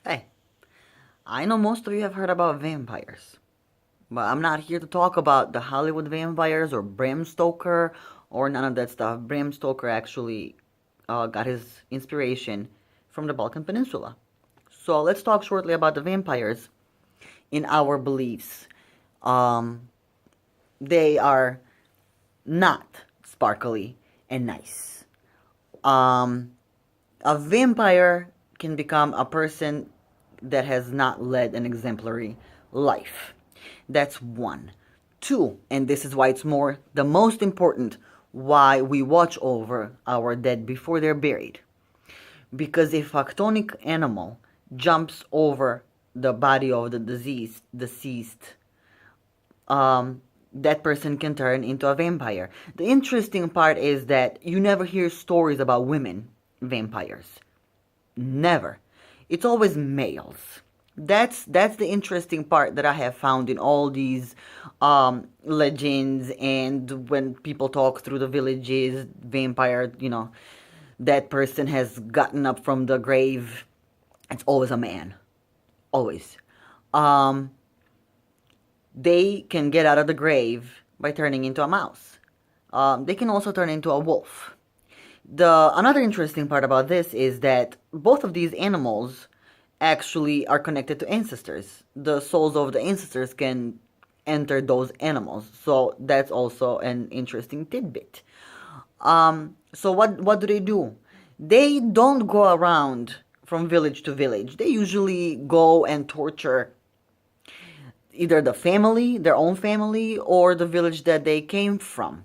Hey, I know most of you have heard about vampires, but I'm not here to talk about the Hollywood vampires or Bram Stoker or none of that stuff. Bram Stoker actually got his inspiration from the Balkan Peninsula. So let's talk shortly about the vampires in our beliefs. Um, they are not sparkly and nice. Um, a vampire can become a person that has not led an exemplary life. That's one. Two, and this is why it's the most important, why we watch over our dead before they're buried. Because if a chthonic animal jumps over the body of the deceased, that person can turn into a vampire. The interesting part is that you never hear stories about women vampires. Never. It's always males. That's the interesting part that I have found in all these legends, and when people talk through the villages, vampire, that person has gotten up from the grave. It's always a man. Always. Um, they can get out of the grave by turning into a mouse. They can also turn into a wolf. Another interesting part about this is that both of these animals actually are connected to ancestors. The souls of the ancestors can enter those animals, so that's also an interesting tidbit. So what do? They don't go around from village to village. They usually go and torture either the family, their own family, or the village that they came from,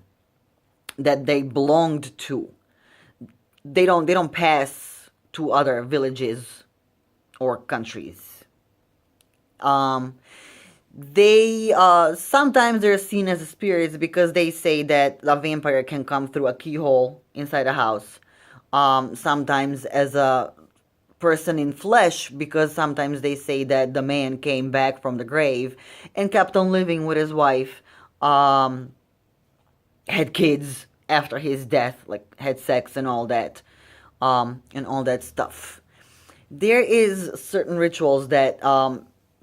that they belonged to. They don't pass to other villages or countries. Um, they sometimes they're seen as spirits because they say that a vampire can come through a keyhole inside a house. Sometimes as a person in flesh, because sometimes they say that the man came back from the grave and kept on living with his wife, had kids after his death, like had sex and all that stuff. There is certain rituals that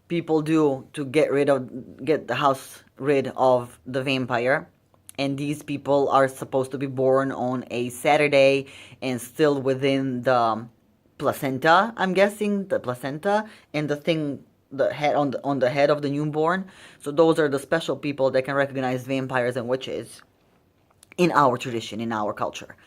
people do to get the house rid of the vampire, and these people are supposed to be born on a Saturday and still within the placenta. I'm guessing the placenta and the thing, the head on the head of the newborn. So those are the special people that can recognize vampires and witches in our tradition, in our culture.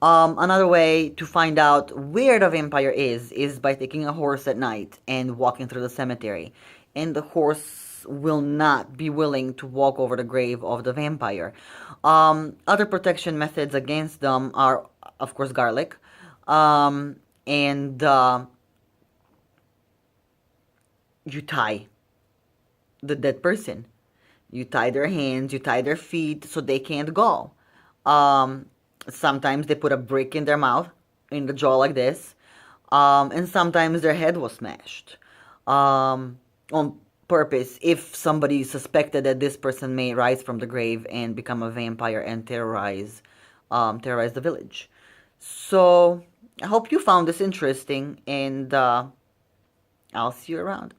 Another way to find out where the vampire is by taking a horse at night and walking through the cemetery. And the horse will not be willing to walk over the grave of the vampire. Other protection methods against them are, of course, garlic. And you tie the dead person. You tie their hands, you tie their feet so they can't go. Um, Sometimes they put a brick in their mouth, in the jaw like this, and sometimes their head was smashed on purpose if somebody suspected that this person may rise from the grave and become a vampire and terrorize the village. So I hope you found this interesting, and I'll see you around.